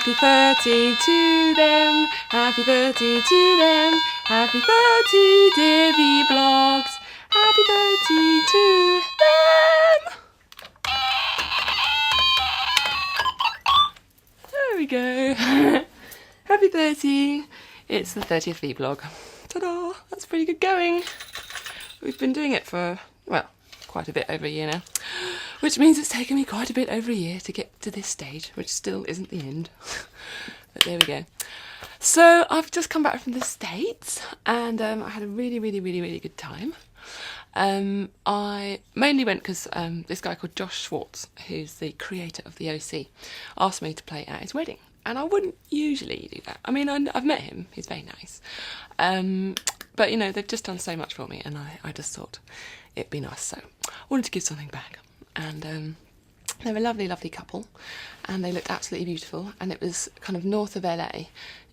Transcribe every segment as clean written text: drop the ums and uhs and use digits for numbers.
Happy 30 to them, happy 30 to them, happy 30 dear vBlogs, happy 30 to them. There we go. Happy 30. It's the 30th vBlog. Ta-da! That's pretty good going. We've been doing it for, well, quite a bit over a year now, which means it's taken me quite a bit over a year to get to this stage, which still isn't the end. But there we go. So I've just come back from the States, and I had a really good time. I mainly went because this guy called Josh Schwartz, who's the creator of the OC, asked me to play at his wedding. And I wouldn't usually do that. I mean, I've met him, he's very nice. But, you know, they've just done so much for me, and I just thought it'd be nice. So I wanted to give something back. And they were a lovely couple, and they looked absolutely beautiful. And it was kind of north of LA,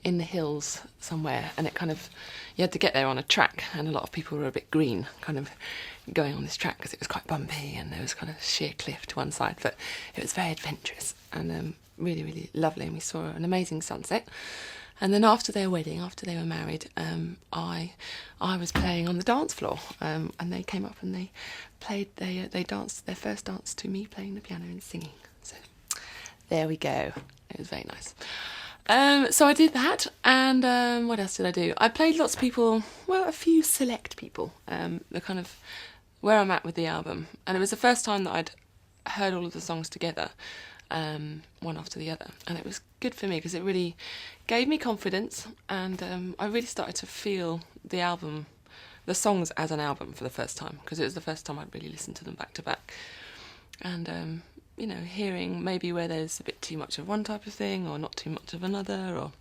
in the hills somewhere, and it kind of, you had to get there on a track, and a lot of people were a bit green, kind of going on this track because it was quite bumpy, and there was kind of sheer cliff to one side, but it was very adventurous and really lovely, and we saw an amazing sunset. And then after their wedding, after they were married, I was playing on the dance floor, and they came up and they played, they danced their first dance to me playing the piano and singing. So there we go. It was very nice. So I did that, and what else did I do? I played lots of people, well, a few select people, the kind of where I'm at with the album. And it was the first time that I'd heard all of the songs together, one after the other, and it was good for me because it really gave me confidence, and I really started to feel the album, the songs as an album for the first time, because it was the first time I'd really listened to them back to back. And you know, hearing maybe where there's a bit too much of one type of thing or not too much of another, or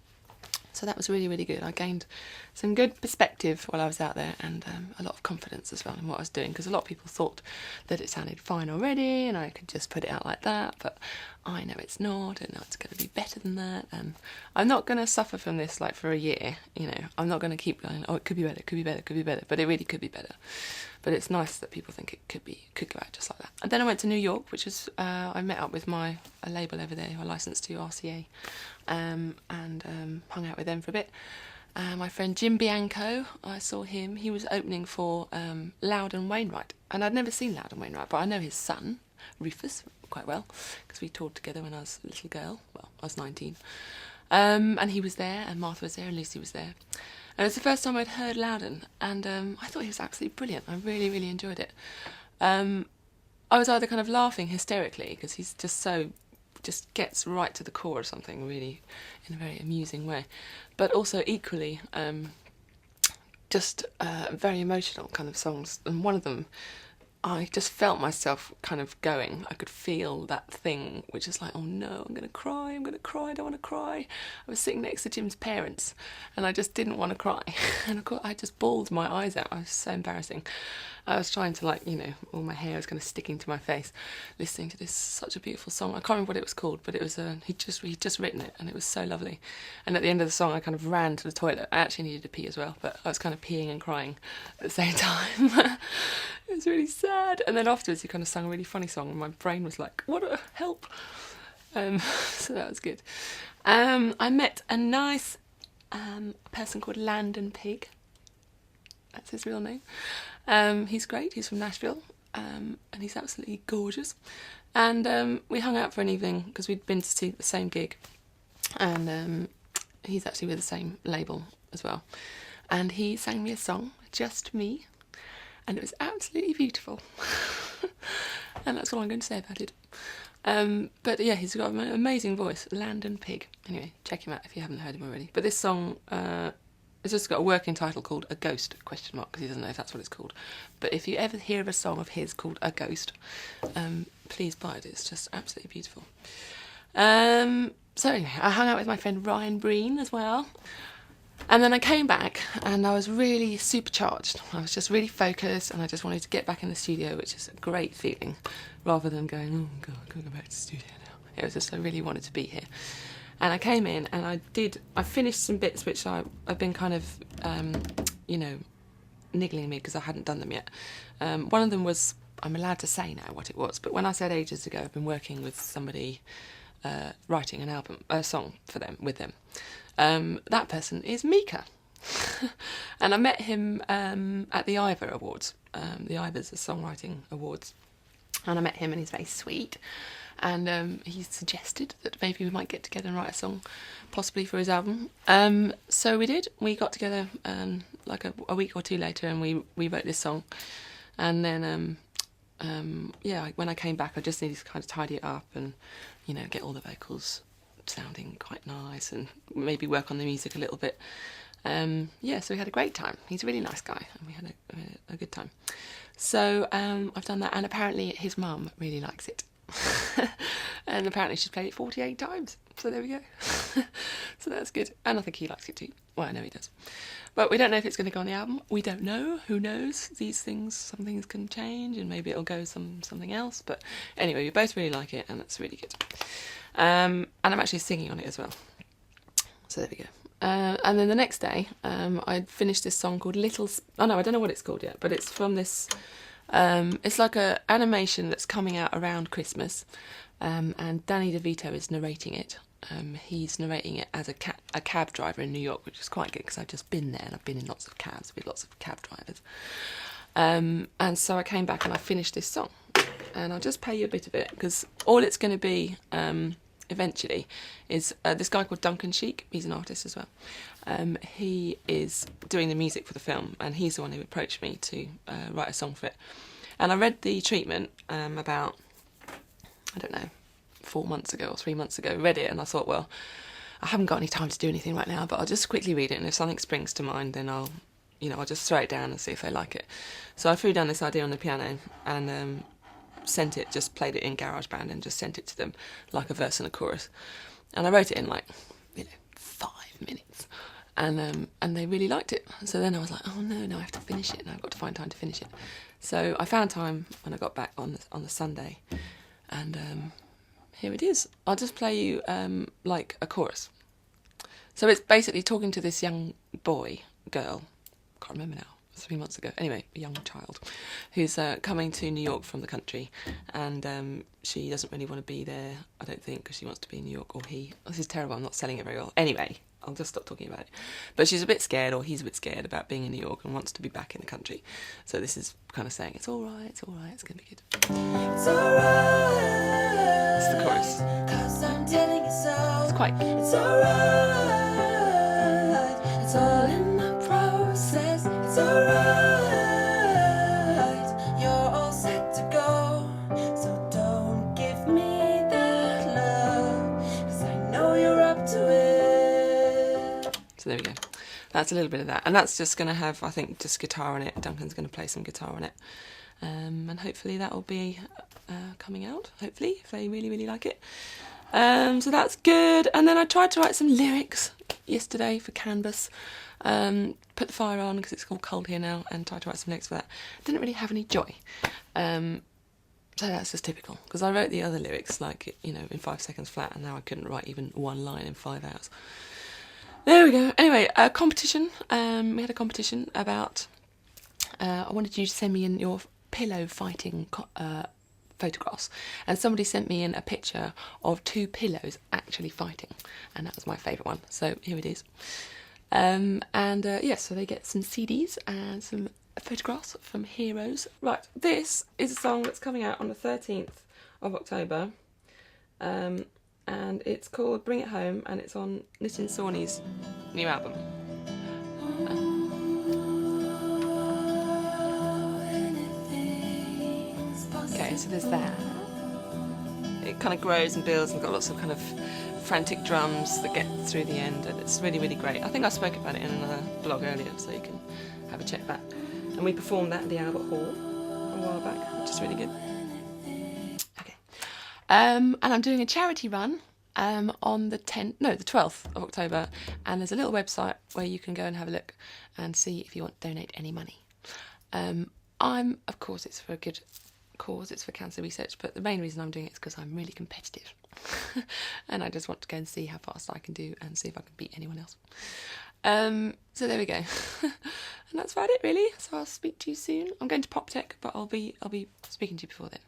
so that was really good. I gained some good perspective while I was out there, and a lot of confidence as well in what I was doing, because a lot of people thought that it sounded fine already and I could just put it out like that, but I know it's not, and it's going to be better than that, and I'm not going to suffer from this like for a year, you know. I'm not going to keep going, oh, it could be better, could be better, could be better, but it really could be better. But it's nice that people think it could go out just like that. And then I went to New York, which is, I met up with a label over there who I licensed to, RCA, and hung out with them for a bit. My friend Jim Bianco, I saw him. He was opening for Loudon Wainwright, and I'd never seen Loudon Wainwright, but I know his son, Rufus, quite well, because we toured together when I was a little girl. Well, I was 19. And he was there, and Martha was there, and Lucy was there. And it was the first time I'd heard Loudon, and I thought he was absolutely brilliant. I really enjoyed it. I was either kind of laughing hysterically, because he's just gets right to the core of something, really, in a very amusing way, but also equally just very emotional kind of songs. And one of them, I just felt myself kind of going. I could feel that thing, which is like, oh no, I'm going to cry, I don't want to cry. I was sitting next to Jim's parents, and I just didn't want to cry. And of course, I just bawled my eyes out. It was so embarrassing. I was trying to, like, you know, all my hair was kind of sticking to my face, listening to this, such a beautiful song. I can't remember what it was called, but it was, he'd just written it, and it was so lovely. And at the end of the song, I kind of ran to the toilet. I actually needed to pee as well, but I was kind of peeing and crying at the same time. It was really sad. And then afterwards, he kind of sung a really funny song, and my brain was like, what a help. So that was good. I met a nice person called Landon Pig. That's his real name. He's great. He's from Nashville, and he's absolutely gorgeous. And we hung out for an evening because we'd been to see the same gig, and he's actually with the same label as well. And he sang me a song, Just Me, and it was absolutely beautiful. And that's all I'm going to say about it. But yeah, he's got an amazing voice, Landon Pig. Anyway, check him out if you haven't heard him already. But this song, it's just got a working title called A Ghost, ? Because he doesn't know if that's what it's called. But if you ever hear of a song of his called A Ghost, please buy it. It's just absolutely beautiful. So anyway, I hung out with my friend Ryan Breen as well. And then I came back, and I was really supercharged. I was just really focused, and I just wanted to get back in the studio, which is a great feeling, rather than going, oh God, I've got to go back to the studio now. It was just, I really wanted to be here. And I came in, and I finished some bits which I've been kind of, you know, niggling me because I hadn't done them yet. One of them was, I'm allowed to say now what it was, but when I said ages ago, I've been working with somebody writing a song for them with them. That person is Mika. And I met him at the IVA Awards. The IVA's the Songwriting Awards. And I met him and he's very sweet. And he suggested that maybe we might get together and write a song, possibly for his album. So we did. We got together like a week or two later and we wrote this song. And then, when I came back, I just needed to kind of tidy it up and, get all the vocals sounding quite nice and maybe work on the music a little bit. So we had a great time. He's a really nice guy and we had a good time. So I've done that, and apparently his mum really likes it. And apparently she's played it 48 times. So there we go. So that's good. And I think he likes it too. Well, I know he does. But we don't know if it's going to go on the album. We don't know. Who knows? These things, some things can change and maybe it'll go something else. But anyway, we both really like it and it's really good. And I'm actually singing on it as well. So there we go. And then the next day, I'd finished this song called I don't know what it's called yet, but it's from this, it's like a animation that's coming out around Christmas, and Danny DeVito is narrating it. He's narrating it as a cab driver in New York, which is quite good because I've just been there and I've been in lots of cabs with lots of cab drivers. And so I came back and I finished this song, and I'll just play you a bit of it because all it's going to be eventually is this guy called Duncan Sheik. He's an artist as well. He is doing the music for the film, and he's the one who approached me to write a song for it. And I read the treatment about, I don't know, 4 months ago or 3 months ago. Read it and I thought, well, I haven't got any time to do anything right now, but I'll just quickly read it, and if something springs to mind, then I'll just throw it down and see if they like it. So I threw down this idea on the piano and sent it, just played it in GarageBand and just sent it to them like a verse and a chorus. And I wrote it in 5 minutes. And they really liked it. So then I was like, oh no, I have to finish it, and I've got to find time to finish it. So I found time when I got back on the Sunday, and here it is. I'll just play you like a chorus. So it's basically talking to this young girl, can't remember now, 3 months ago. Anyway, a young child who's coming to New York from the country, and she doesn't really want to be there, I don't think, because she wants to be in New York, or he. This is terrible, I'm not selling it very well. Anyway, I'll just stop talking about it. But she's a bit scared, or he's a bit scared about being in New York and wants to be back in the country. So this is kind of saying, it's all right, it's going to be good. It's all right. It's the chorus. 'Cause I'm telling you so. It's quite good. It's all right. It's all in the process. It's all right. You're all set to go. So don't give me that love, 'cause I know you're up to it. So there we go. That's a little bit of that. And that's just going to have, I think, just guitar on it. Duncan's going to play some guitar on it. And hopefully that will be coming out, hopefully, if they really, really like it. So that's good. And then I tried to write some lyrics yesterday for Canvas. Put the fire on because it's all cold here now, and tried to write some lyrics for that. Didn't really have any joy. So that's just typical, because I wrote the other lyrics in 5 seconds flat, and now I couldn't write even one line in 5 hours. There we go. Anyway, a competition. We had a competition about, I wanted you to send me in your pillow fighting photographs, and somebody sent me in a picture of 2 pillows actually fighting, and that was my favourite one, so here it is. So they get some CDs and some photographs from heroes. Right, this is a song that's coming out on the 13th of October, and it's called Bring It Home, and it's on Nitin Sawhney's new album. Okay, so there's that. It kind of grows and builds and got lots of kind of frantic drums that get through the end, and it's really, really great. I think I spoke about it in another blog earlier, so you can have a check back. And we performed that at the Albert Hall a while back, which is really good. Okay. And I'm doing a charity run on the 12th of October, and there's a little website where you can go and have a look and see if you want to donate any money. Of course, it's for a good cause, it's for cancer research, but the main reason I'm doing it is because I'm really competitive and I just want to go and see how fast I can do and see if I can beat anyone else. So there we go. And that's about it, really. So I'll speak to you soon. I'm going to Poptech, but I'll be speaking to you before then.